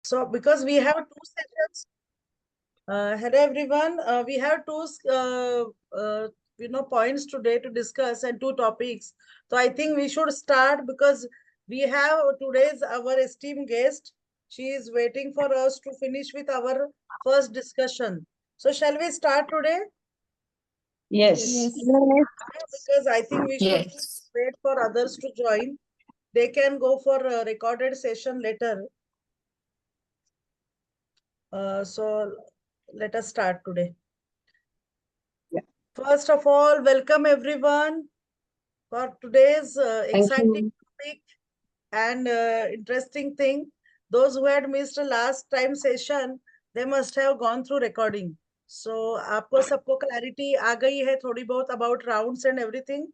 So because we have two sessions, hello everyone. We have two points today to discuss and two topics. So I think we should start because we have today's our esteemed guest. She is waiting for us to finish with our first discussion. So shall we start today? Yes. Yes. Because I think we should Yes. wait for others to join. They can go for a recorded session later. So let us start today. Yeah. First of all, welcome everyone for today's Thank exciting you. topic and interesting thing. Those who had missed the last time session, they must have gone through recording. So आपको सबको clarity आ गई है थोड़ी बहुत about rounds and everything.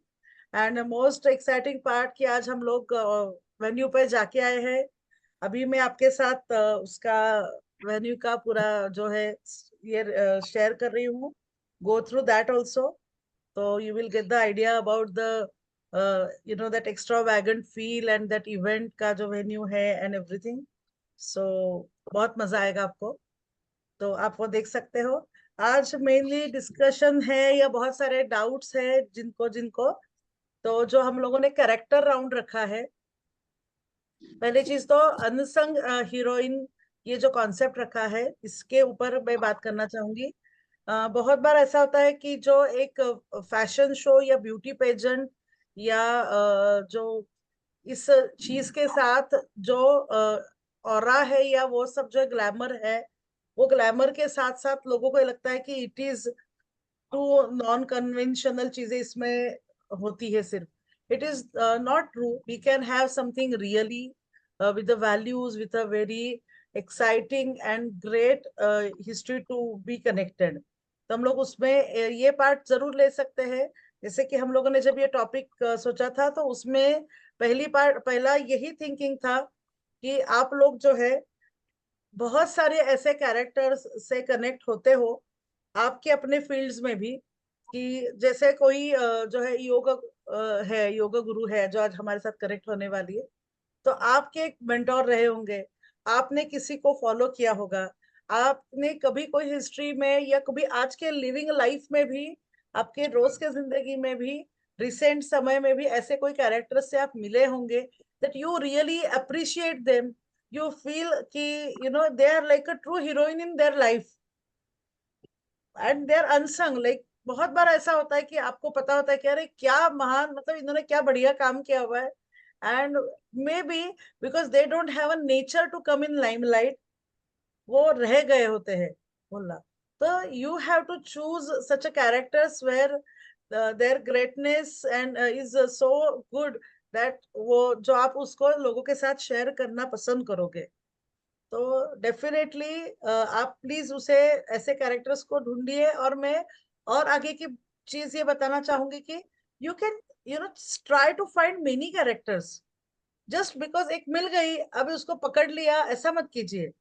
And most exciting part कि आज हम लोग वेन्यू पे जाके आए हैं. अभी मैं आपके साथ उसका वेन्यू का पूरा जो है ये शेयर कर रही हूँ. Go through that also. So you will get the idea about the that extravagant feel and that event का जो venue है and everything. So बहुत मजा आएगा आपको. तो आप वो देख सकते हो. आज मेनली डिस्कशन है या बहुत सारे डाउट्स है जिनको जिनको. तो जो हम लोगों ने कैरेक्टर राउंड रखा है. पहली चीज तो अनसंग हीरोइन ये जो कॉन्सेप्ट रखा है इसके ऊपर मैं बात करना चाहूंगी. बहुत बार ऐसा होता है कि जो एक फैशन शो या ब्यूटी पेजेंट या जो इस चीज के साथ जो ऑरा है या वो सब जो ग्लैमर है वो ग्लैमर के साथ साथ लोगों को लगता है कि it is too non conventional चीजें इसमें होती है सिर्फ. It is not true. We can have something really with the values with a very exciting and great history to be connected. तो हम लोग उसमें ये पार्ट जरूर ले सकते हैं. जैसे कि हम लोगों ने जब ये टॉपिक सोचा था तो उसमें पहला यही थिंकिंग था कि आप लोग जो है बहुत सारे ऐसे कैरेक्टर्स से कनेक्ट होते हो आपके अपने फील्ड्स में भी. कि जैसे कोई जो है योगा गुरु है जो आज हमारे साथ कनेक्ट होने वाली है. तो आपके एक मेंटोर रहे होंगे. आपने किसी को फॉलो किया होगा. आपने कभी कोई हिस्ट्री में या कभी आज के लिविंग लाइफ में भी आपके रोज के जिंदगी में भी रिसेंट समय में भी ऐसे कोई कैरेक्टर से आप मिले होंगे that you really appreciate them. You feel कि they are like a true heroine in their life and they are unsung. Like बहुत बार ऐसा होता है कि आपको पता होता है कि अरे क्या महान मतलब इन्होंने क्या बढ़िया काम किया हुआ है. And maybe because they don't have a nature to come in limelight वो रह गए होते हैं बोलना. तो you have to choose such a characters where their greatness and is so good that वो जो आप उसको लोगों के साथ शेयर करना पसंद करोगे. तो डेफिनेटली आप प्लीज उसे ऐसे कैरेक्टर्स को ढूंढिए. और मैं और आगे की चीज ये बताना चाहूंगी कि you can try to find many characters. Just because एक मिल गई अभी उसको पकड़ लिया ऐसा मत कीजिए.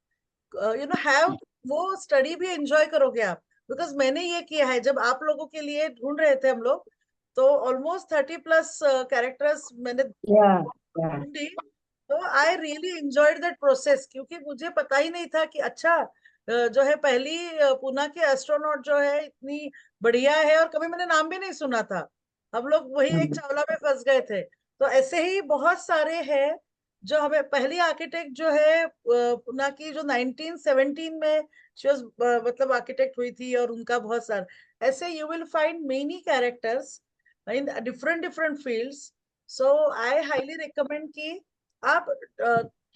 हैव वो स्टडी भी एंजॉय करोगे आप. बिकॉज मैंने ये किया है जब आप लोगों के लिए ढूंढ रहे थे हम लोग तो ऑलमोस्ट 30+ कैरेक्टर्स मैंने Yeah. Yeah. ढूंढी. तो I really enjoyed that process क्योंकि मुझे पता ही नहीं था कि अच्छा जो है पहली पूना की एस्ट्रोनॉट जो है इतनी बढ़िया है और कभी मैंने नाम भी नहीं सुना था. हम लोग वही एक चावला में फंस गए थे. तो ऐसे ही बहुत सारे हैं जो हमें पहली आर्किटेक्ट जो है पूना की जो 1917 में शी वाज मतलब आर्किटेक्ट हुई थी और उनका बहुत सारा ऐसे you will find many characters in different different fields. So I highly recommend कि आप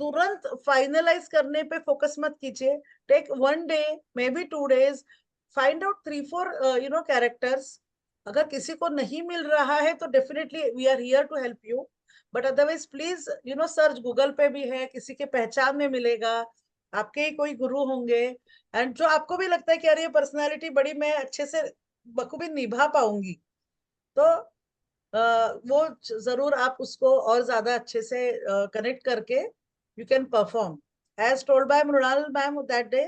तुरंत फाइनलाइज करने पे फोकस मत कीजिए. Take 1 day maybe 2 days. Find out 3-4 characters. अगर किसी को नहीं मिल रहा है तो definitely we are here to help you. But otherwise please search Google पे भी है किसी के पहचान में मिलेगा. आपके ही कोई गुरु होंगे एंड जो आपको भी लगता है कि यार ये पर्सनालिटी बड़ी मैं अच्छे से बखूबी निभा पाऊंगी. तो वो जरूर आप उसको और ज्यादा अच्छे से कनेक्ट करके you can perform as told by Mrinal ma'am that day.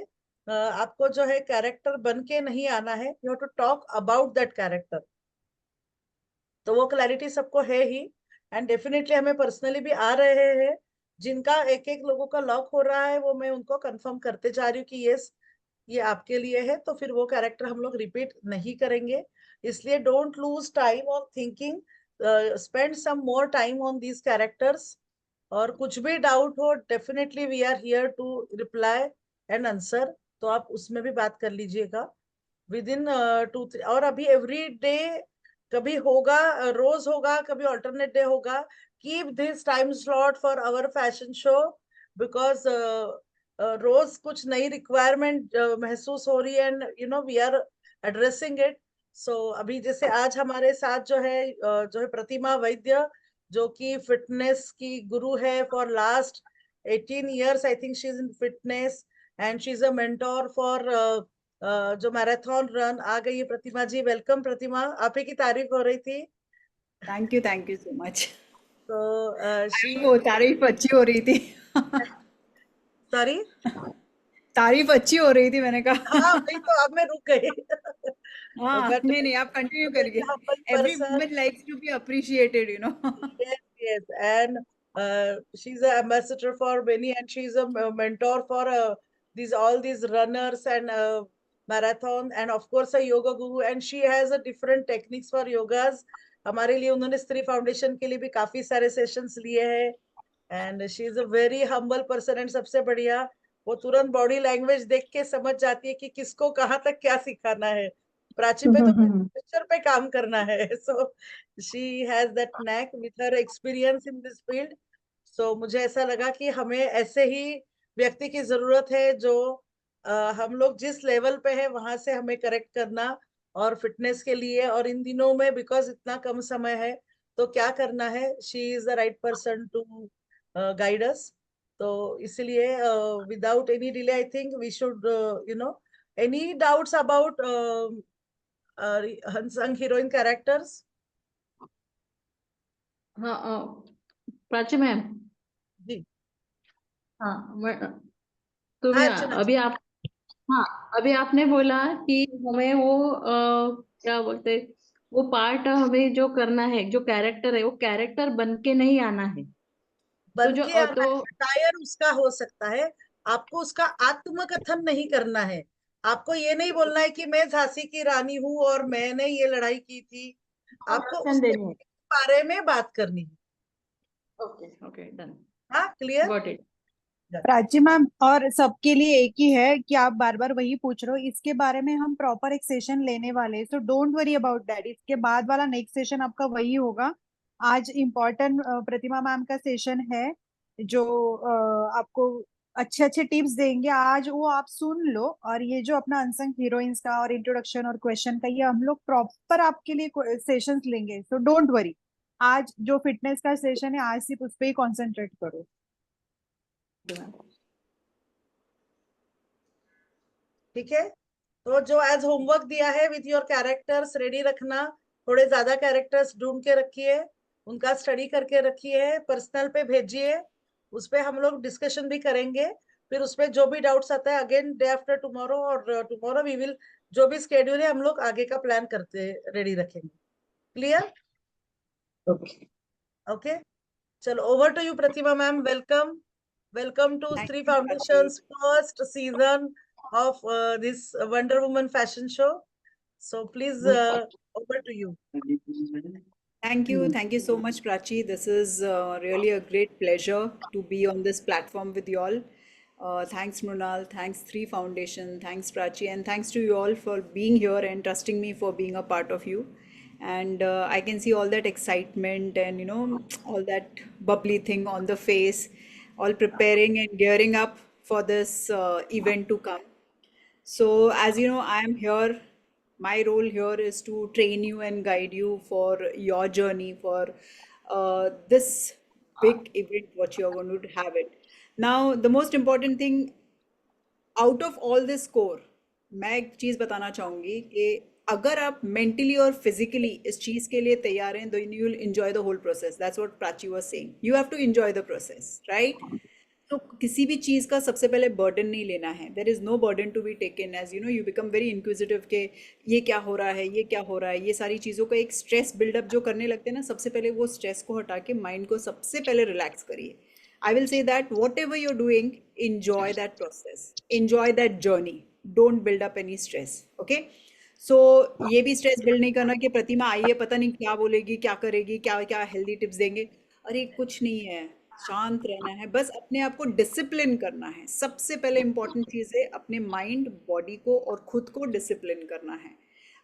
आपको जो है कैरेक्टर बन के नहीं आना है. You have to talk about that character. तो वो क्लैरिटी सबको है ही. एंड डेफिनेटली हमें पर्सनली भी आ रहे हैं जिनका एक एक लोगों का लॉक हो रहा है वो मैं उनको कंफर्म करते जा रही हूँ कि यस ये आपके लिए है, तो फिर वो कैरेक्टर हम लोग रिपीट नहीं करेंगे। इसलिए don't lose time on thinking, spend some more time on these characters. और कुछ भी डाउट हो definitely we are here to reply and answer, तो आप उसमें भी बात कर लीजिएगा विद इन 2-3। और अभी एवरी डे कभी होगा, रोज होगा, कभी ऑल्टरनेट डे होगा। Keep this time slot for our fashion show, because रोज कुछ नई रिक्वायरमेंट महसूस हो रही है and you know we are addressing it. So अभी जैसे आज हमारे साथ जो है प्रतिमा वैद्य, जो कि फिटनेस की गुरु है for last 18 years, I think she is in fitness and she is a mentor for जो मैराथन रन। आ गई है प्रतिमा जी, वेलकम प्रतिमा, आप ही की तारीफ हो रही थी। Thank you so much. तो शी, वो तारीफ अच्छी हो रही थी। सॉरी, तारीफ अच्छी हो रही थी, मैंने कहा। हाँ वही तो, अब मैं रुक गई। हाँ, बट नहीं नहीं, आप कंटिन्यू वेरी करिए। Humble every person. Woman likes to be appreciated, Yes, yes, and she's an ambassador for many, and she's a mentor for these all these runners and marathon, and of course a yoga guru. And she has a different techniques for yogas. हमारे लिए उन्होंने स्त्री foundation के लिए भी काफी सारे sessions लिए हैं। And she is a very humble person, and सबसे बढ़िया वो तुरंत बॉडी लैंग्वेज देख के समझ जाती है कि किसको कहाँ तक क्या सिखाना है। प्राची पे तो पिक्चर पे काम करना है। So she has that knack with her experience in this field. So मुझे ऐसा लगा कि हमें ऐसे ही व्यक्ति की जरूरत है जो हम लोग जिस लेवल पे है वहां से हमें करेक्ट करना, और फिटनेस के लिए और इन दिनों में बिकॉज इतना कम समय है तो क्या करना है, she is the right person to guide us. तो इसलिए without any delay I think we should you know, any doubts about unsung heroine characters? हाँ प्राची मैम। जी, हाँ तो हाँ मैं अर्चना जी। अभी आप, हाँ अभी आपने बोला कि हमें वो क्या बोलते, वो पार्ट हमें जो करना है, जो कैरेक्टर है वो कैरेक्टर बन के नहीं आना है। तो बन जो के आना है, अटायर उसका हो सकता है, आपको उसका आत्मकथन नहीं करना है। आपको ये नहीं बोलना है कि मैं झांसी की रानी हूँ और मैंने ये लड़ाई की थी। आपको इंट्रोडक्शन उस देनी है। व्यक्ति के बारे में बात करनी है। ओके ओके डन, हाँ, clear. Got it. Prachi ma'am, और सबके लिए एक ही है कि आप बार बार वही पूछ रहे हो, इसके बारे में हम प्रॉपर एक सेशन लेने वाले हैं, so don't worry about that. इसके बाद वाला नेक्स्ट सेशन आपका वही होगा। आज इम्पोर्टेंट प्रतिमा मैम का सेशन है, जो आपको अच्छे अच्छे टिप्स देंगे। आज वो आप सुन लो, और ये जो अपना अनसंग हीरोइंस का और इंट्रोडक्शन और क्वेश्चन का, ये हम लोग प्रॉपर आपके लिए सेशंस लेंगे, सो डोंट वरी। आज जो फिटनेस का सेशन है, आज सिर्फ उस पर ही कॉन्सेंट्रेट करो। ठीक है, तो जो एज होमवर्क दिया है विथ योर कैरेक्टर्स रेडी रखना। थोड़े ज्यादा कैरेक्टर्स ढूंढ के रखिए, उनका स्टडी करके रखिए, पर्सनल पे भेजिए, उस पे हम लोग डिस्कशन भी करेंगे। फिर उसपे जो भी डाउट्स आता है अगेन डे आफ्टर टुमारो, और टुमारो वी विल, जो भी स्केड्यूल है हम लोग आगे का प्लान करते रेडी रखेंगे। क्लियर? ओके। ओके, चलो over to you Pratima ma'am, welcome. Welcome to thank Stree you Prachi. Foundation's first season of this Wonder Woman fashion show. So please, over to you. Thank you so much, Prachi. This is really a great pleasure to be on this platform with you all. Thanks, Mrunal. Thanks, Three Foundation. Thanks, Prachi. And thanks to you all for being here and trusting me for being a part of you. And I can see all that excitement and, all that bubbly thing on the face, all preparing and gearing up for this event to come. So, as you know, I am here. My role here is to train you and guide you for your journey for this big event, what you're going to have it. Now, the most important thing out of all this core, मैं एक चीज बताना चाहूंगी कि अगर आप mentally और physically इस चीज के लिए तैयार हैं, then you will enjoy the whole process. That's what Prachi was saying, you have to enjoy the process, right? तो किसी भी चीज का सबसे पहले बर्डन नहीं लेना है। There is no burden to be taken, as you know you become very inquisitive के ये क्या हो रहा है, ये क्या हो रहा है, ये सारी चीज़ों का एक स्ट्रेस बिल्डअप जो करने लगते हैं ना, सबसे पहले वो स्ट्रेस को हटा के माइंड को सबसे पहले रिलैक्स करिए। I will say that whatever you're doing, enjoy that process, enjoy that journey. Don't build up any stress. Okay. So ये भी स्ट्रेस बिल्ड नहीं करना कि प्रतिमा आई है, पता नहीं क्या बोलेगी, क्या करेगी, क्या क्या हेल्दी टिप्स देंगे। अरे कुछ नहीं है, शांत रहना है, बस अपने आप को डिसिप्लिन करना है। सबसे पहले इंपॉर्टेंट चीज़ है अपने माइंड बॉडी को और खुद को डिसिप्लिन करना है।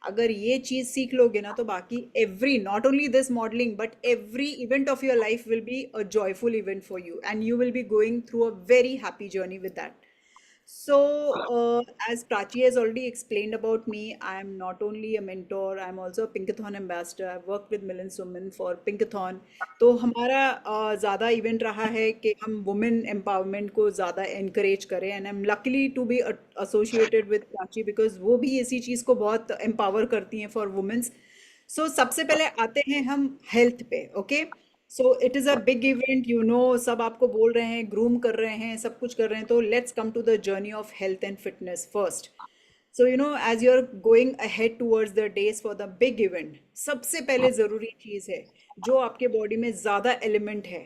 अगर ये चीज़ सीख लोगे ना तो बाकी every, not only this modelling but every event of your life will be a joyful event for you and you will be going through a very happy journey with that. So, as Prachi has already explained about me, I am not only a mentor, I am also a Pinkathon ambassador. I've worked with Millions Women for Pinkathon. तो हमारा ज़्यादा event रहा है कि हम women empowerment को ज़्यादा encourage करें, and I'm luckily to be associated with Prachi because वो भी इसी चीज़ को बहुत empower करती हैं for women's. So सबसे पहले आते हैं हम हेल्थ पे, okay. So it is a big event, you know, सब आपको बोल रहे हैं, ग्रूम कर रहे हैं, सब कुछ कर रहे हैं, तो let's come to the journey of health and fitness first. So you know, as you are going ahead towards the days for the big event, सबसे पहले ज़रूरी चीज़ है जो आपके बॉडी में ज़्यादा एलिमेंट है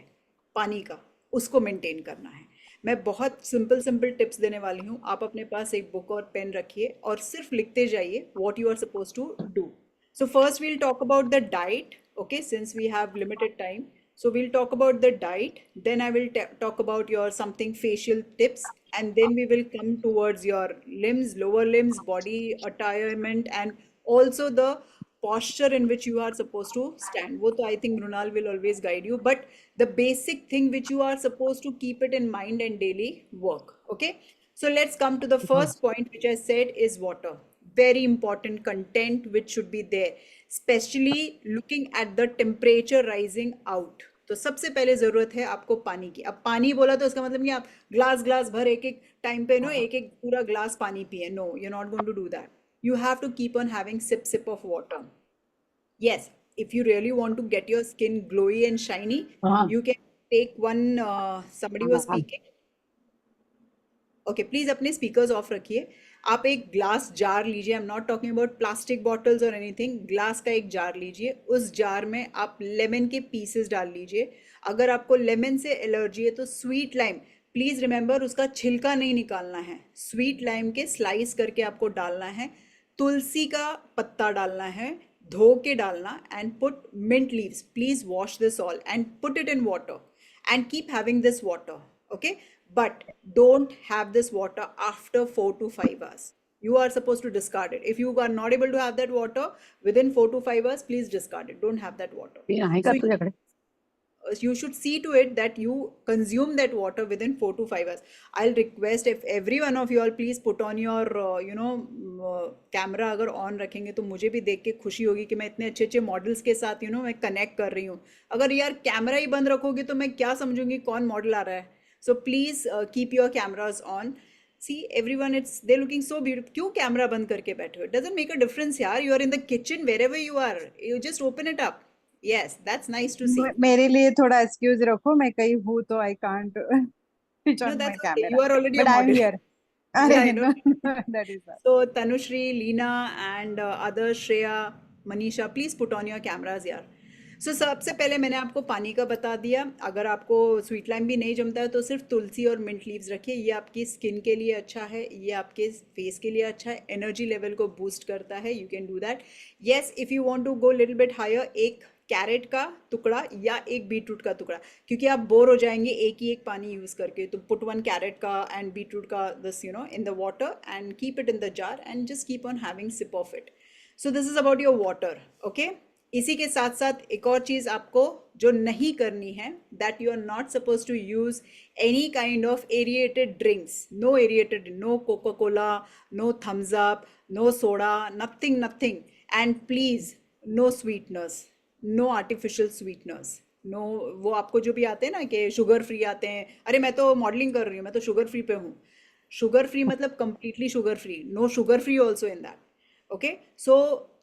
पानी का, उसको मेंटेन करना है। मैं बहुत सिंपल सिंपल टिप्स देने वाली हूँ, आप अपने पास एक बुक और पेन रखिए और सिर्फ लिखते जाइए what you are suppose to do. So first we'll talk about the diet, okay, since we have limited time. So we'll talk about the diet, then I will talk about your something facial tips, and then we will come towards your limbs, lower limbs, body attirement, and also the posture in which you are supposed to stand. वो तो I think Mrunal will always guide you, but the basic thing which you are supposed to keep it in mind and daily work, okay? So let's come to the first point which I said is water. Very important content which should be there, especially looking at the temperature rising out. तो सबसे पहले जरूरत है आपको पानी की। अब पानी बोला तो इसका मतलब नहीं आप ग्लास ग्लास भर एक एक टाइम पे नो एक एक पूरा ग्लास पानी पिए, no, you not going to do that. You have to keep on having sip of water. Yes, if you really want to get your skin glowy and shiny, you can take one, somebody was speaking. Okay, please अपने speakers of रखिए। आप एक glass jar लीजिए, आई am not talking about plastic bottles और anything, glass का एक jar लीजिए, उस जार में आप लेमन के पीसेस डाल लीजिए। अगर आपको लेमन से एलर्जी है तो स्वीट लाइम, प्लीज रिमेंबर उसका छिलका नहीं निकालना है, स्वीट लाइम के स्लाइस करके आपको डालना है। तुलसी का पत्ता डालना है, धो के डालना, and put mint leaves, please wash this all and put it in water and keep having this water, okay? But don't have this water after 4 to 5 hours. You are supposed to discard it. If you are not able to have that water within 4 to 5 hours, please discard it. Don't have that water. So you should see to it that you consume that water within 4 to 5 hours. I'll request if every one of you all please put on your camera, अगर on रखेंगे तो मुझे भी देख के खुशी होगी कि मैं इतने अच्छे अच्छे मॉडल्स के साथ मैं कनेक्ट कर रही हूँ। अगर यार कैमरा ही बंद रखोगे तो मैं क्या समझूंगी कौन मॉडल आ रहा है। So please keep your cameras on. See everyone, it's they looking so beautiful. क्यों कैमरा बंद करके बैठे हो? It doesn't make a difference यार, you are in the kitchen, wherever you are, you just open it up. Yes, that's nice to see. मेरे लिए थोड़ा excuse रखो, मैं कहीं हूँ तो I can't switch No, on my that's okay. camera, You are already a but I am model. here. Yeah, I know. No, that is all. So Tanushri, Leena, and others, Shreya, Manisha, please put on your cameras यार। So सबसे पहले मैंने आपको पानी का बता दिया। अगर आपको स्वीट लाइम भी नहीं जमता है तो सिर्फ तुलसी और मिंट लीव्स रखिए, ये आपकी स्किन के लिए अच्छा है, ये आपके फेस के लिए अच्छा है, एनर्जी लेवल को बूस्ट करता है। You can do that. Yes, if you want to go little bit higher, एक कैरेट का टुकड़ा या एक बीटरूट का टुकड़ा, क्योंकि आप बोर हो जाएंगे एक ही एक पानी यूज़ करके, तो पुट वन कैरेट का एंड बीटरूट का this in the water and keep it in the jar and just keep on having sip of it. So this is about your water, okay. इसी के साथ साथ एक और चीज़ आपको जो नहीं करनी है, that you are not suppose to use any kind of aerated drinks, no aerated, no Coca Cola, no Thums Up, no soda, nothing nothing, and please no sweeteners, no artificial sweeteners, no वो आपको जो भी आते हैं ना कि sugar free आते हैं। अरे मैं तो मॉडलिंग कर रही हूँ, मैं तो शुगर फ्री पे हूँ। शुगर फ्री मतलब completely sugar free, no sugar free also in that, okay? So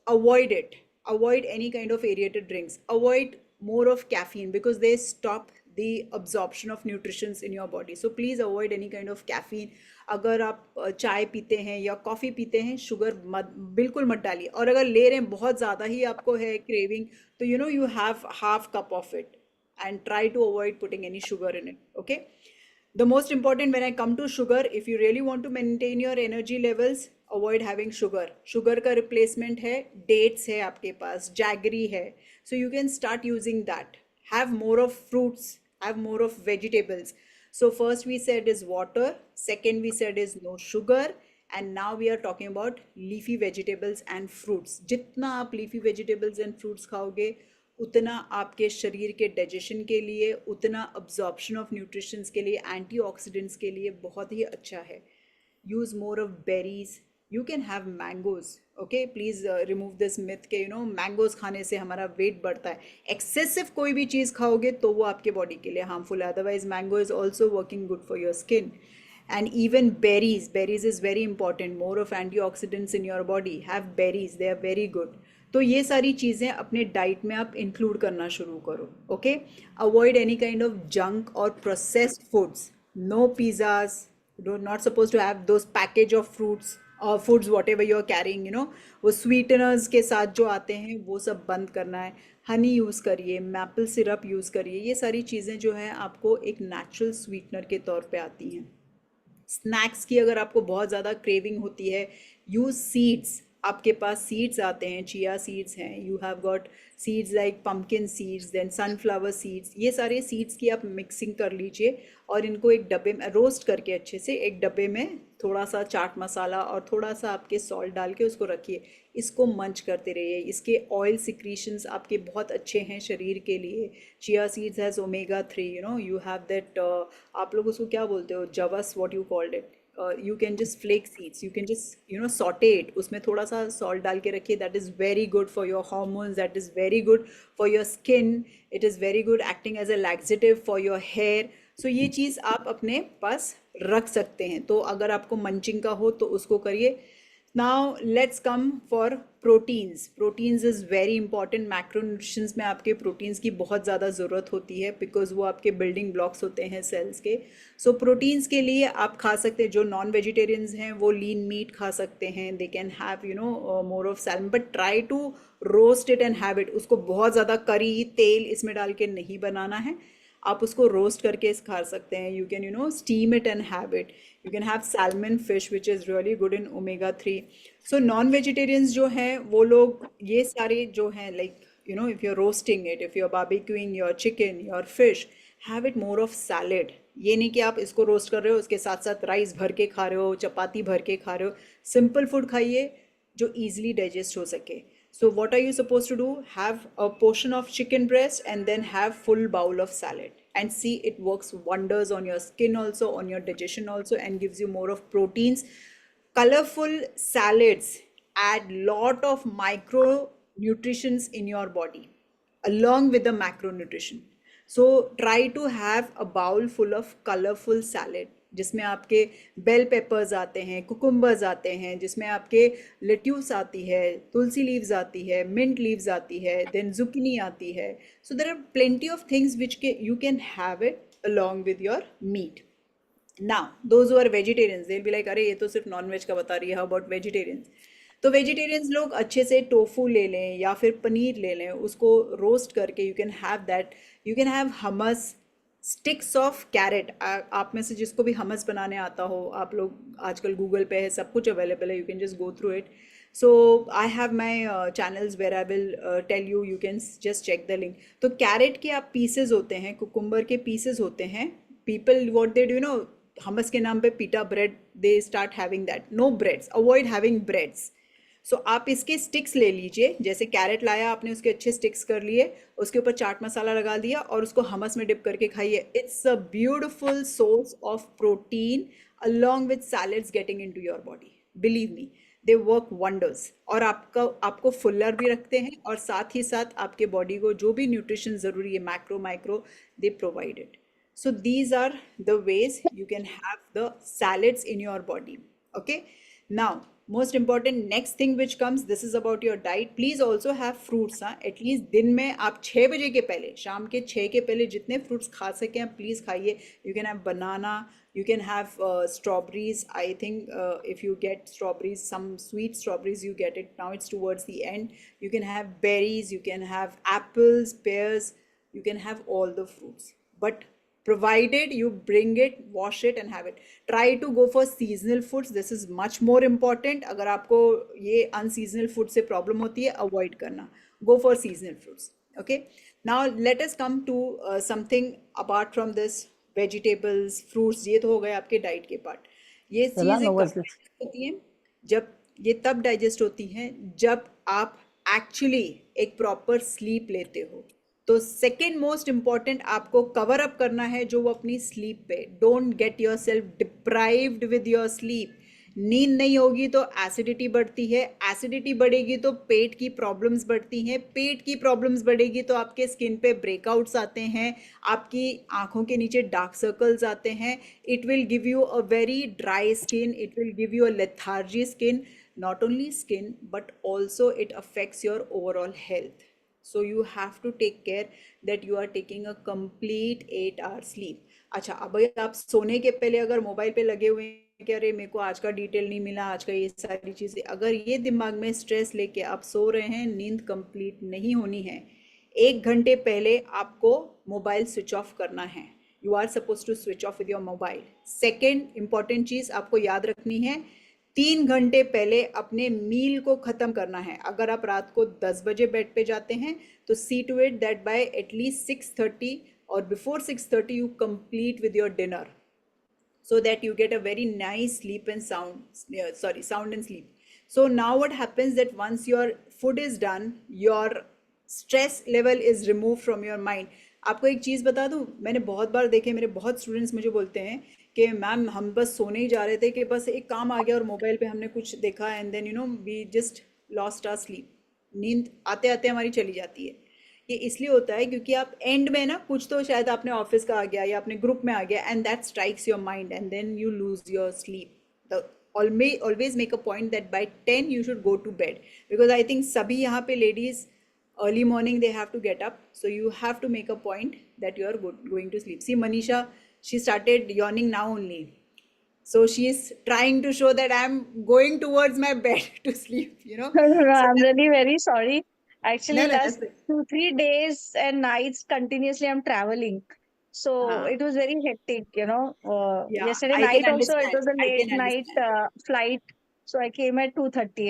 avoid it, avoid any kind of aerated drinks, avoid more of caffeine because they stop the absorption of nutrients in your body. So please avoid any kind of caffeine. अगर आप चाय पीते हैं या coffee पीते हैं, sugar मत, बिल्कुल मत डालिए। और अगर ले रहे हैं बहुत ज़्यादा ही आपको है क्रेविंग, तो you have half cup of it, and try to avoid putting any sugar in it. Okay. The most important when I come to sugar, if you really want to maintain your energy levels, avoid having sugar. Sugar का replacement है dates है आपके पास, jaggery है, so you can start using that. Have more of fruits, have more of vegetables. So first we said is water, second we said is no sugar, and now we are talking about leafy vegetables and fruits. जितना आप leafy vegetables and fruits खाओगे उतना आपके शरीर के digestion के लिए, उतना अब्जॉर्प्शन ऑफ न्यूट्रिशंस के लिए, एंटीऑक्सीडेंट्स के लिए बहुत ही अच्छा है. Use more of berries. You can have mangoes. Okay, please remove this myth के मैंगोज खाने से हमारा वेट बढ़ता है. एक्सेसिव कोई भी चीज़ खाओगे तो वो आपके बॉडी के लिए हार्मफुल है. Otherwise mango is also working good for your skin. And even berries is very important. More of antioxidants in your body. Have berries, they are very good. तो ये सारी चीज़ें अपने डाइट में आप इंक्लूड करना शुरू करो. Okay, avoid any kind of junk और processed foods. No pizzas. Do not suppose to have those package of fruits और foods whatever you are carrying, वो स्वीटनर्स के साथ जो आते हैं वो सब बंद करना है. हनी यूज़ करिए, मैपल सिरप यूज़ करिए. ये सारी चीज़ें जो हैं आपको एक नेचुरल स्वीटनर के तौर पे आती हैं. स्नैक्स की अगर आपको बहुत ज़्यादा क्रेविंग होती है, यूज़ सीड्स. आपके पास सीड्स आते हैं, चिया सीड्स हैं, you have got seeds like pumpkin seeds, then sunflower seeds. ये सारे सीड्स की आप मिक्सिंग कर लीजिए और इनको एक डब्बे में रोस्ट करके अच्छे से एक डब्बे में थोड़ा सा चाट मसाला और थोड़ा सा आपके सॉल्ट डाल के उसको रखिए. इसको मंच करते रहिए. इसके ऑयल सिक्रीशंस आपके बहुत अच्छे हैं शरीर के लिए. Chia seeds has omega 3, you have that, आप लोग उसको क्या बोलते हो, जवस, what you called it. You can just flax seeds, you can just saute it, उसमें थोड़ा सा सॉल्ट डाल के रखिए. That is very good for your hormones, that is very good for your skin, it is very good acting as a laxative for your hair. So ये चीज़ आप अपने पास रख सकते हैं. तो अगर आपको मंचिंग का हो तो उसको करिए. Now let's come for proteins. Proteins is very important. Macronutritions में आपके प्रोटीन्स की बहुत ज़्यादा ज़रूरत होती है बिकॉज वो आपके बिल्डिंग ब्लॉक्स होते हैं सेल्स के. सो प्रोटीन्स के लिए आप खा सकते हैं, जो नॉन वेजिटेरियंस हैं वो लीन मीट खा सकते हैं. They can have more of salmon, but try to roast it and have it. उसको बहुत ज़्यादा करी तेल इसमें डाल के नहीं बनाना है. आप उसको रोस्ट करके खा सकते हैं. You can steam it and have it. You can have salmon fish which is really good in omega 3. So non vegetarians जो हैं वो लोग ये सारे जो हैं like if you're roasting it, if you're barbecuing your chicken, your fish, have it more of salad. ये नहीं कि आप इसको रोस्ट कर रहे हो उसके साथ साथ राइस भर के खा रहे हो, चपाती भर के खा रहे हो. सिंपल फूड खाइए जो easily digest हो सके. So what are you supposed to do? Have a portion of chicken breast and then have full bowl of salad. And see, it works wonders on your skin also, on your digestion also, and gives you more of proteins. Colorful salads add lot of micronutrients in your body along with the macronutrition. So try to have a bowl full of colorful salad जिसमें आपके bell peppers आते हैं, cucumbers आते हैं, जिसमें आपके lettuce आती है, तुलसी लीव्स आती है, मिंट लीव्स आती है, देन जुकिनी आती है. So there are plenty of things which you can have it along with your meat. Now, those who are vegetarians, they'll be like, अरे ये तो सिर्फ नॉन वेज का बता रही है, how about vegetarians? तो वेजिटेरियंस लोग अच्छे से टोफू ले लें या फिर पनीर ले लें, उसको रोस्ट करके you can have that. You can have hummus, sticks of carrot. आप में से जिसको भी हमस बनाने आता हो, आप लोग आजकल गूगल पे है, सब कुछ अवेलेबल है, you can just go through it. So I have my channels where I will tell you, you can just check the link. तो कैरेट के आप पीसेज होते हैं, कुकुम्बर के पीसेज होते हैं. People what they do, हमस के नाम पे pita bread, they start having that. No breads, avoid having breads. So आप इसके स्टिक्स ले लीजिए. जैसे कैरेट लाया आपने, उसके अच्छे स्टिक्स कर लिए, उसके ऊपर चाट मसाला लगा दिया और उसको हमस में डिप करके खाइए. It's a beautiful source of protein along with salads getting into your body. Believe me, they work wonders. और आपको फुलर भी रखते हैं और साथ ही साथ आपके बॉडी को जो भी न्यूट्रिशन ज़रूरी है, macro micro, they provide it. So these are the ways you can have the salads in your body. Okay. Now, most important next thing which comes, this is about your diet. Please also have fruits. At least दिन में आप 6 बजे के पहले, शाम के 6 के पहले जितने fruits खा सकें आप प्लीज़ खाइए. You can have banana, you can have strawberries. I think if you get strawberries, some sweet strawberries you get it. Now it's towards the end. You can have berries, you can have apples, pears. you can have all the fruits, but provided you bring it, wash it and have it. Try to go for seasonal foods, this is much more important. अगर आपको ये unseasonal food से problem होती है, avoid करना, go for seasonal fruits. Okay, now let us come to something apart from this, vegetables, fruits, ये तो हो गए आपके डाइट के पार्ट. ये चीज़ें कब digest होती हैं? जब ये तब डाइजेस्ट होती हैं जब आप एक्चुअली एक प्रॉपर स्लीप लेते हो. तो सेकेंड मोस्ट इम्पॉर्टेंट आपको कवर अप करना है जो वो अपनी स्लीप पे. Don't get your self deprived with your sleep. नींद नहीं होगी तो एसिडिटी बढ़ती है, एसिडिटी बढ़ेगी तो पेट की प्रॉब्लम्स बढ़ती हैं, पेट की प्रॉब्लम्स बढ़ेगी तो आपके स्किन पे ब्रेकआउट्स आते हैं, आपकी आंखों के नीचे डार्क सर्कल्स आते हैं. It will give you a very dry skin, it will give you a lethargy skin. Not only skin but also it affects your overall health. So you have to take care that you are taking a complete 8 hour sleep. अच्छा, अब आप सोने के पहले अगर mobile पे लगे हुए हैं कि अरे मेरे को आज का डिटेल नहीं मिला, आज का ये सारी चीज़ें, अगर ये दिमाग में स्ट्रेस लेके आप सो रहे हैं, नींद कंप्लीट नहीं होनी है. 1 घंटे पहले आपको मोबाइल स्विच ऑफ करना है. You are suppose to switch off with your mobile. Second important चीज़ आपको याद रखनी है, 3 घंटे पहले अपने मील को ख़त्म करना है. अगर आप रात को 10 बजे बेड पे जाते हैं तो see to it that by at least 6:30 और before 6:30 you complete with your dinner, so that you get a very nice sleep and sound and sleep. So now what happens that once your food is done, your stress level is removed from your mind. आपको एक चीज़ बता दूँ, मैंने बहुत बार देखे, मेरे बहुत students मुझे बोलते हैं कि मैम हम बस सोने ही जा रहे थे कि बस एक काम आ गया और मोबाइल पे हमने कुछ देखा and then we just lost our sleep. नींद आते आते हमारी चली जाती है. ये इसलिए होता है क्योंकि आप एंड में ना कुछ तो शायद आपने ऑफिस का आ गया या अपने ग्रुप में आ गया and that strikes your mind and then you lose your sleep. Always make a point that by 10 you should go to bed, because I think सभी यहाँ पे ladies early morning they have to get up, so you have to make a point that you are going to sleep. See Manisha, she started yawning now only, so she is trying to show that I'm going towards my bed to sleep, No, so I'm really very sorry. Actually, no, last that's it. 2-3 days and nights continuously I'm traveling. So it was very hectic, Yeah, yesterday I can night also it understand. was a I late can night understand. flight. So I came at 2:30.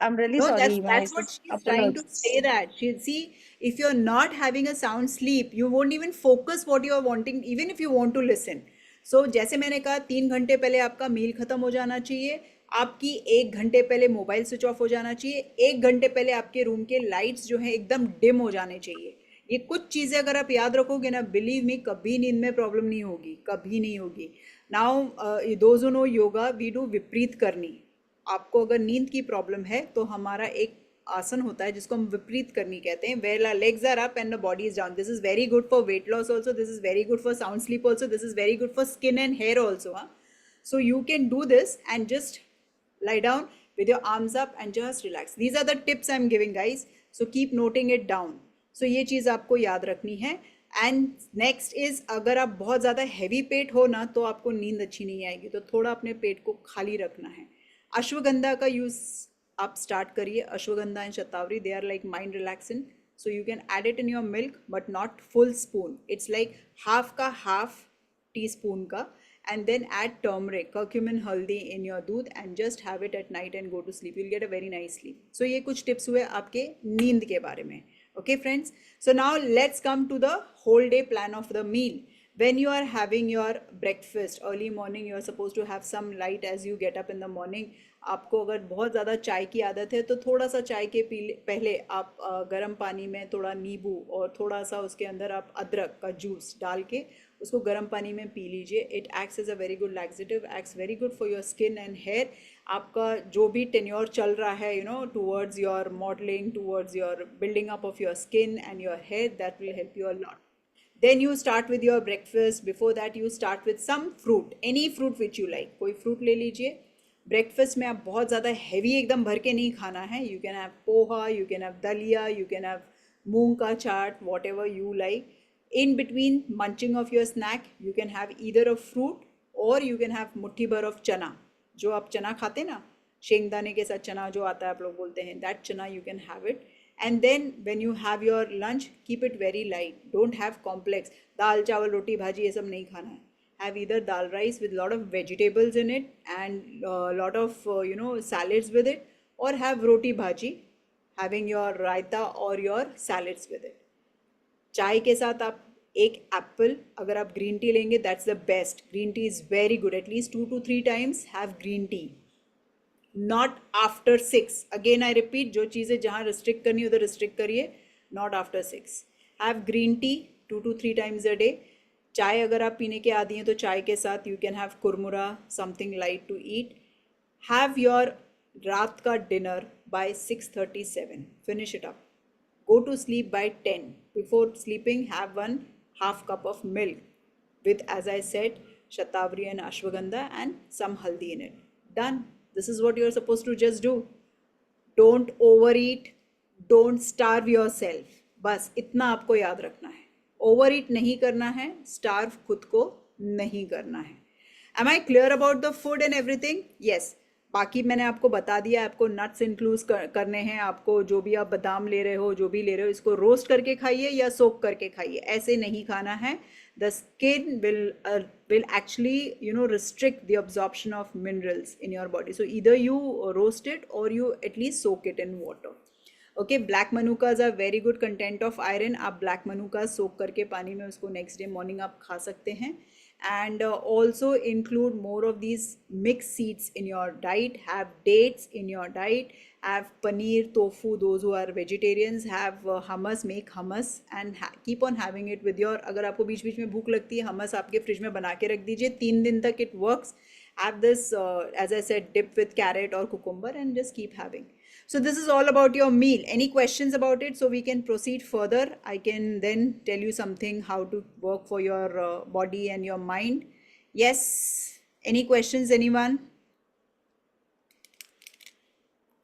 I'm really No, sorry, my that's what she's trying to apologies. say, that she see, if you're not having a sound sleep, you won't even focus what you are wanting, even if you want to listen. So जैसे मैंने कहा 3 घंटे पहले आपका मील खत्म हो जाना चाहिए, आपकी 1 घंटे पहले मोबाइल स्विच ऑफ हो जाना चाहिए, 1 घंटे पहले आपके रूम के लाइट्स जो है एकदम डिम हो जाने चाहिए. ये कुछ चीज़ें अगर आप याद रखोगे ना, बिलीव मी, कभी नींद में प्रॉब्लम नहीं होगी, कभी नहीं होगी. Now those who know yoga, we do viparita karani. आपको अगर नींद की प्रॉब्लम है तो हमारा एक आसन होता है जिसको हम विपरीत करनी कहते हैं, where legs are up and the body is down. This is very good for weight loss also, this is very good for sound sleep also, this is very good for skin and hair also. So you can do this and just lie down with your arms up and just relax. These are the tips I'm giving, guys, so keep noting it down. So ये चीज़ आपको याद रखनी है. And next is, अगर आप बहुत ज़्यादा heavy पेट हो ना तो आपको नींद अच्छी नहीं आएगी, तो थोड़ा अपने पेट को खाली रखना है. अश्वगंधा का यूज़ आप स्टार्ट करिए. Ashwagandha and shatavari, they are like mind relaxing, so you can add it in your milk but not full spoon. It's like half teaspoon ka, and then add turmeric, curcumin, haldi in your दूध and just have it at night and go to sleep. You'll get a very nice sleep. So ये कुछ tips हुए आपके नींद के बारे में. Okay friends, so now let's come to the whole day plan of the meal. When you are having your breakfast early morning, you are supposed to have some light as you get up in the morning. आपको अगर बहुत ज़्यादा चाय की आदत है तो थोड़ा सा चाय के पहले आप गर्म पानी में थोड़ा नींबू और थोड़ा सा उसके अंदर आप अदरक का जूस डाल के उसको गर्म पानी में पी लीजिए. It acts as a very good laxative, acts very good for your skin and hair. आपका जो भी टेन्योर चल रहा है towards your modelling, towards your building up of your skin and your hair, that will help you a lot. Then you start with your breakfast. Before that you start with some fruit, any fruit which you like. कोई fruit ले लीजिए. Breakfast में आप बहुत ज़्यादा heavy एकदम भर के नहीं खाना है. You can have poha, you can have dalia, you can have moong का chaat, whatever you like. In between munching of your snack, you can have either a fruit or you can have मुट्ठी भर of चना. जो आप चना खाते ना, शेंगदाने के साथ चना जो आता है आप लोग बोलते हैं, that चना you can have it. And then when you have your lunch, keep it very light. Don't have complex dal chawal roti bhaji, ये सब नहीं खाना है. Have either dal rice with lot of vegetables in it and lot of salads with it, or have roti bhaji having your raita or your salads with it. चाय के साथ आप एक एप्पल, अगर आप ग्रीन टी लेंगे that's the best. Green tea is very good. At least 2 to 3 times have green tea. Not after 6. Again I repeat, जो चीज़ें जहाँ रिस्ट्रिक्ट करनी है उधर रिस्ट्रिक्ट करिए. Not after 6. Have green tea 2 to 3 times a day. चाय अगर आप पीने के आदी हैं तो चाय के साथ you can have kurmura, something light to eat. Have your रात का dinner by 6:37. Finish it up. Go to sleep by 10. Before sleeping, have 1/2 cup of milk with, as I said, shatavari and ashwagandha and some haldi in it. Done. This is what you're supposed to just do. Don't overeat. Don't starve yourself. बस इतना आपको याद रखना है. Overeat नहीं करना है. Starve खुद को नहीं करना है. Am I clear about the food and everything? Yes. बाकी मैंने आपको बता दिया, आपको नट्स इंक्लूड करने हैं. आपको जो भी आप बादाम ले रहे हो, जो भी ले रहे हो, इसको रोस्ट करके खाइए या सोक करके खाइए. ऐसे नहीं खाना है. The skin will actually restrict the absorption of minerals in your body. So either you roast it or you at least soak it in water. Okay, black manukas are very good content of iron. आप black manukas soak करके पानी में उसको next day morning आप खा सकते हैं. And also include more of these mixed seeds in your diet. Have dates in your diet. Have paneer, tofu. Those who are vegetarians, have hummus. Make hummus and keep on having it with your. अगर आपको बीच बीच में भूख लगती है, hummus आपके fridge में बना के रख दीजिए. 3 दिन तक it works. Have this, as I said, dip with carrot or cucumber and just keep having. So this is all about your meal. Any questions about it? So we can proceed further. I can then tell you something how to work for your body and your mind. Yes. Any questions, anyone?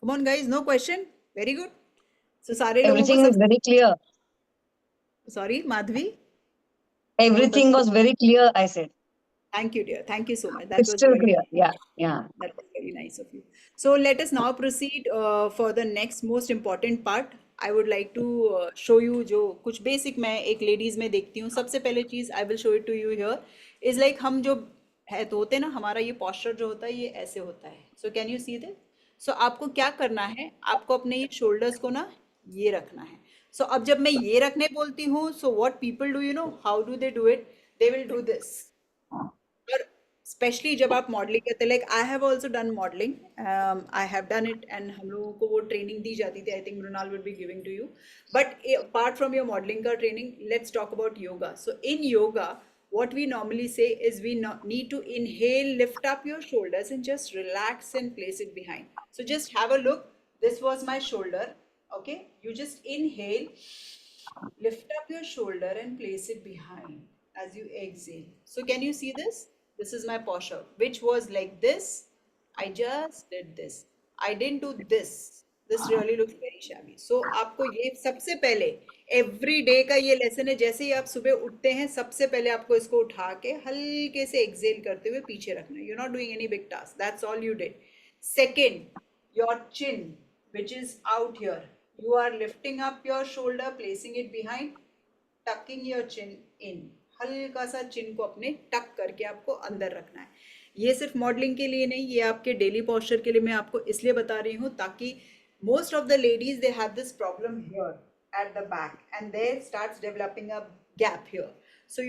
Come on, guys. No question. Very good. So सारे लोगों Everything is very clear. Sorry, Madhvi. Everything was very clear, I said. Thank you, dear. Thank you so much. That was Crystal very clear. Yeah, yeah. That was very nice of you. So let us now proceed for the next most important part. I would like to show you जो कुछ basic मैं एक ladies में देखती हूँ. सबसे पहले चीज़ I will show it to you here is like हम जो है तो होते हैं ना, हमारा ये posture जो होता है ये ऐसे होता है. So can you see this? So आपको क्या करना है, आपको अपने ये shoulders को ना ये रखना है. So अब जब मैं ये रखने बोलती हूँ, so what people do, how do they do it? They will do this. और स्पेशली जब आप मॉडलिंग करते, like I have also done modelling, I have done it and हम लोगों को वो ट्रेनिंग दी जाती थी. I think Mrinal will be giving to you. But apart from your modelling का training, let's talk about yoga. So in yoga what we normally say is we need to inhale, lift up your shoulders and just relax and place it behind. So just have a look. This was my shoulder. Okay, you just inhale, lift up your shoulder and place it behind as you exhale. So can you see this? This is my posture, which was like this. I just did this. I didn't do this. This really looks very shabby. So आपको ये सबसे पहले every day का ये lesson है. जैसे ही आप सुबह उठते हैं, सबसे पहले आपको इसको उठा के हल्के से exhale करते हुए पीछे रखना है. You're not doing any big task. That's all you did. Second, your chin, which is out here. You are lifting up your shoulder, placing it behind, tucking your chin in. हल्का सा चिन को अपने टक करके आपको अंदर रखना है. ये सिर्फ मॉडलिंग के लिए नहीं, ये आपके डेली पोस्चर के लिए मैं आपको इसलिए बता रही हूँ ताकि most of the ladies, they have this problem here at the back and there starts developing a gap here. So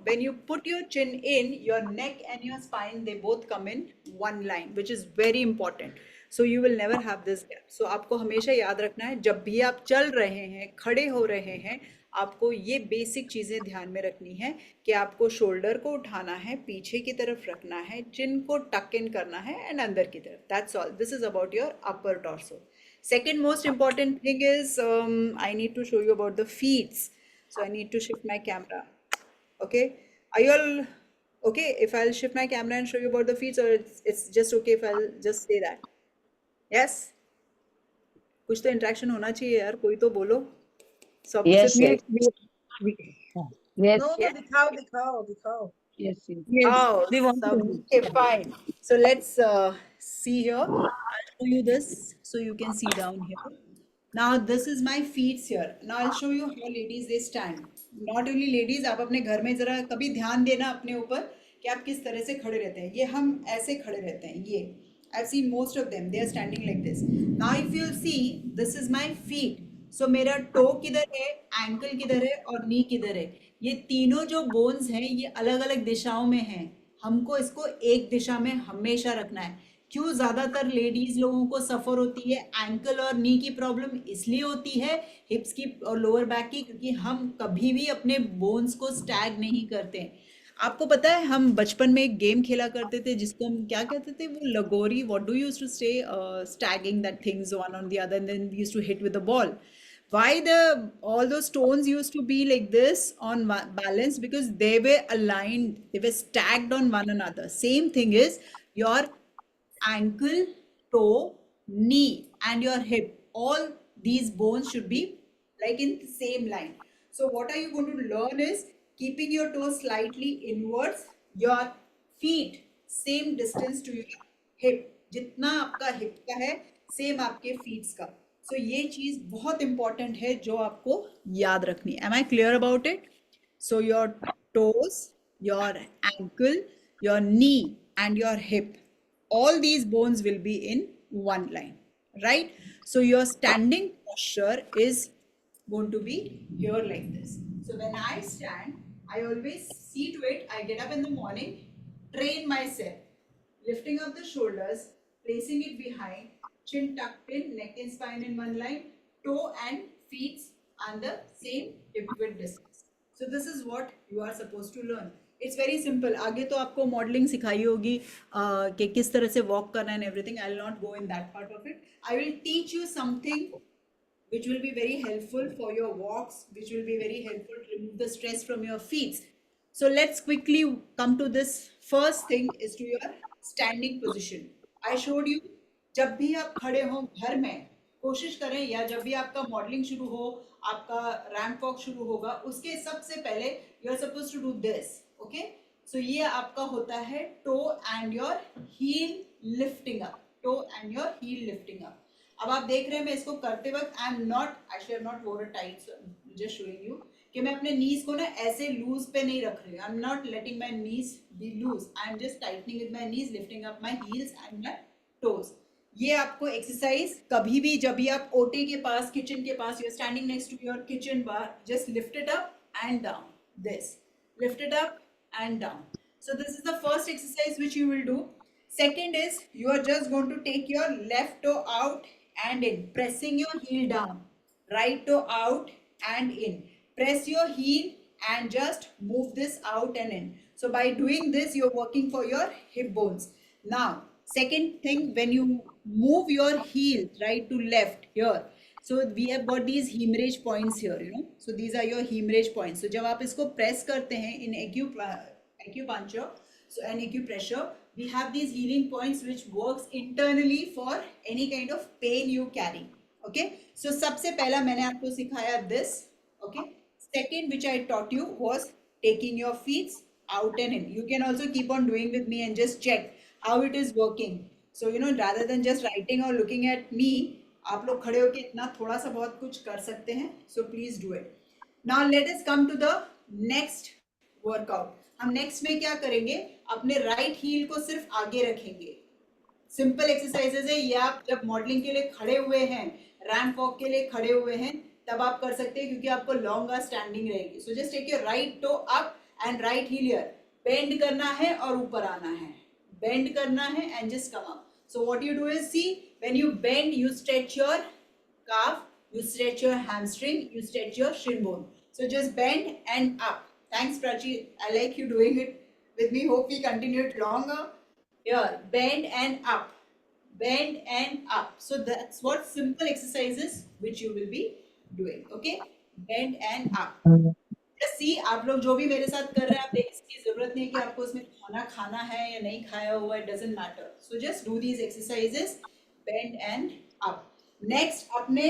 when you put your chin in, your neck and your spine, they both come in one line, which is very important. So you will never have this gap. So आपको हमेशा याद रखना है, जब भी आप चल रहे हैं, खड़े हो रहे हैं, आपको ये बेसिक चीज़ें ध्यान में रखनी है कि आपको शोल्डर को उठाना है, पीछे की तरफ रखना है, चिन को टक इन करना है एंड अंदर की तरफ. That's all. This is about your upper torso. Second most important thing is I need to show you about the feet. So I need to shift my camera. Okay, are you all okay if I'll shift my camera and show you about the feet, or it's just okay if I'll just say that? Yes, कुछ तो interaction होना चाहिए यार, कोई तो बोलो. सब Yes, yes. Yes. No, no, दिखाओ. Yes, yes. Oh, We want to. okay, fine. So let's see here. I'll show you this so you can see down here. Now this is my feet here. Now I'll show you how ladies they stand. Not only ladies, आप अपने घर में जरा कभी ध्यान देना अपने ऊपर कि आप किस तरह से खड़े रहते हैं. ये हम ऐसे खड़े रहते हैं. ये I've seen most of them. They are standing like this. Now if you'll see, this is my feet. So मेरा toe किधर है, ankle किधर है और knee किधर है. ये तीनों जो bones हैं ये अलग अलग दिशाओं में हैं. हमको इसको एक दिशा में हमेशा रखना है. क्यों ज्यादातर लेडीज लोगों को सफर होती है एंकल और नी की प्रॉब्लम इसलिए होती है, हिप्स की और लोअर बैक की, क्योंकि हम कभी भी अपने बोन्स को स्टैग नहीं करते हैं. आपको पता है हम बचपन में एक गेम खेला करते थे जिसको हम क्या कहते थे, वो लगोरी. What do use to say, stacking that things one on the other and then use to hit with the ball. Why the all those stones used to be like this on balance? Because they were aligned, they were stacked on one another. Same thing is your ankle, toe, knee and your hip, all these bones should be like in the same line. So what are you going to learn is keeping your toes slightly inwards, your feet same distance to your hip. जितना आपका hip का है same आपके feet का. So ये चीज बहुत important है जो आपको याद रखनी है. Am I clear about it? So your toes, your ankle, your knee and your hip, all these bones will be in one line, right? So your standing posture is going to be here like this. So when I stand, I always see to it, I get up in the morning, train myself, lifting up the shoulders, placing it behind, chin tucked in, neck and spine in one line, toe and feet on the same hip width distance. So this is what you are supposed to learn. It's very simple. आगे तो आपको modelling सिखाई होगी कि किस तरह से walk करना है and everything. I will not go in that part of it. I will teach you something which will be very helpful for your walks, which will be very helpful to remove the stress from your feet. So let's quickly come to this. First thing is to your standing position. I showed you, जब भी आप खड़े हो घर में कोशिश करें, या जब भी आपका मॉडलिंग शुरू हो, आपका रैंप वॉक शुरू होगा, उसके सबसे पहले you are suppose to do this. Okay, so ये आपका होता है toe and your heel lifting up, toe and your heel lifting up. अब आप देख रहे हैं मैं इसको करते वक्त I am not, actually I am not wore tight, so just showing you कि मैं अपने नीज को ना ऐसे लूज पे नहीं रख रही हूँ. I am not letting my knees be loose, I am just tightening with my knees, lifting up my heels and my toes. ये आपको एक्सरसाइज कभी भी जब भी आप ओटे के पास, किचन के पास, you are standing next to your kitchen bar, just lift it up and down, this, lift it up and down. So this is the first exercise which you will do. Second is you are just going to take your left toe out and in, pressing your heel down, right toe out and in, press your heel and just move this out and in. So by doing this you're working for your hip bones. Now second thing, when you move your heel right to left here, so we have got these hemorrhage points here, you know, so these are your hemorrhage points. So जब आप इसको press करते हैं in acupuncture, so and acupressure, we have these healing points which works internally for any kind of pain you carry. Okay, so सबसे पहला मैंने आपको सिखाया this. Okay, second which I taught you was taking your feet out and in. You can also keep on doing with me and just check how it is working. So you know, rather than just writing or looking at me, आप लोग खड़े होके इतना थोड़ा सा बहुत कुछ कर सकते हैं. So please do it. Now let us come to the next workout. हम नेक्स्ट में क्या करेंगे, अपने राइट हील को सिर्फ आगे रखेंगे. सिंपल एक्सरसाइजेज है ये. आप जब मॉडलिंग के लिए खड़े हुए हैं, रैंप वॉक के लिए खड़े हुए हैं, तब आप कर सकते हैं क्योंकि आपको लॉन्ग आवर स्टैंडिंग रहेगी. So just take your right toe up and right heel here, bend करना है और ऊपर आना है, बेंड करना है and just come up. So what you do is, see, when you bend, you stretch your calf, you stretch your hamstring, you stretch your shin bone. So just bend and up. Thanks, Prachi. I like you doing it with me. Hope we continue it longer. Here, bend and up, bend and up. So that's what simple exercises which you will be doing. Okay, bend and up. Just see, आप लोग जो भी मेरे साथ कर रहे हैं, आप इसकी जरूरत नहीं कि आपको उसमें खाना है या नहीं खाया हुआ, it doesn't matter. So just do these exercises, bend and up. Next, अपने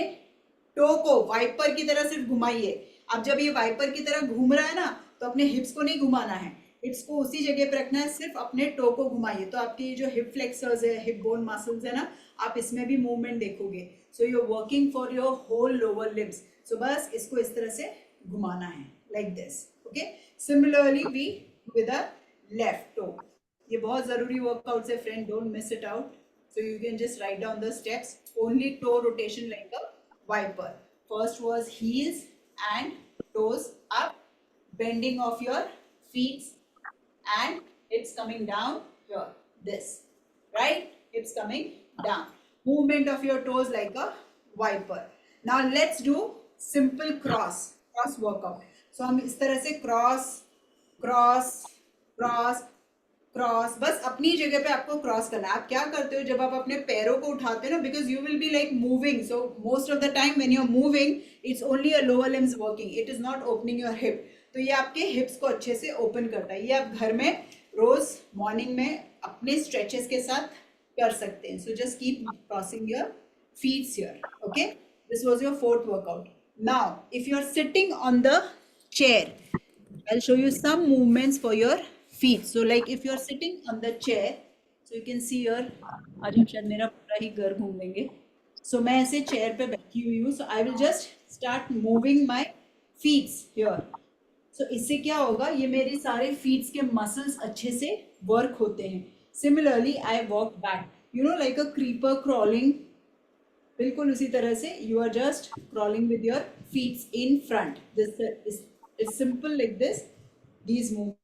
टो को वाइपर की तरह सिर्फ घुमाइए. अब जब ये वाइपर की तरह घूम रहा है ना, तो अपने हिप्स को नहीं घुमाना है. हिप्स को उसी जगह पे रखना है, सिर्फ अपने टो को घुमाइए। तो आपकी ये जो हिप फ्लेक्सर्स है, हिप बोन मसल्स है ना, आप इसमें भी मूवमेंट देखोगे। So you are working for your whole lower limbs. So बस इसको इस तरह से घुमाना है, like this. Okay, similarly we with a left toe. ये बहुत जरूरी वर्कआउट है friend, don't miss it out. So you can just write down the steps, only toe rotation like a wiper. First was heels and toes up, bending of your feet, and hips coming down here, this, right? Hips coming down. Movement of your toes like a wiper. Now let's do simple cross workout. So हम इस तरह से cross cross, बस अपनी जगह पे आपको cross करना है। आप क्या करते हो जब आप अपने पैरों को उठाते हो ना, because you will be like moving, so most of the time when you are moving it's only your lower limbs working, it is not opening your hip. तो ये आपके हिप्स को अच्छे से ओपन करता है। ये आप घर में रोज मॉर्निंग में अपने स्ट्रेचेस के साथ कर सकते हैं। So just keep crossing your feets here. Okay, this was your fourth workout. Now if you are sitting on the chair, I'll show you some movements for your feet. So like if you're sitting on the chair, so you can see here, आज हम शायद मेरा पूरा ही घर घूम लेंगे। So मैं ऐसे चेयर पे बैठी हुई हूँ, so I will just start moving my feet here. So इससे क्या होगा, ये मेरे सारे feet के muscles अच्छे से work होते हैं। Similarly, I walk back, you know, like a creeper crawling. बिल्कुल उसी तरह से you are just crawling with your feet in front. This is simple like this. These movements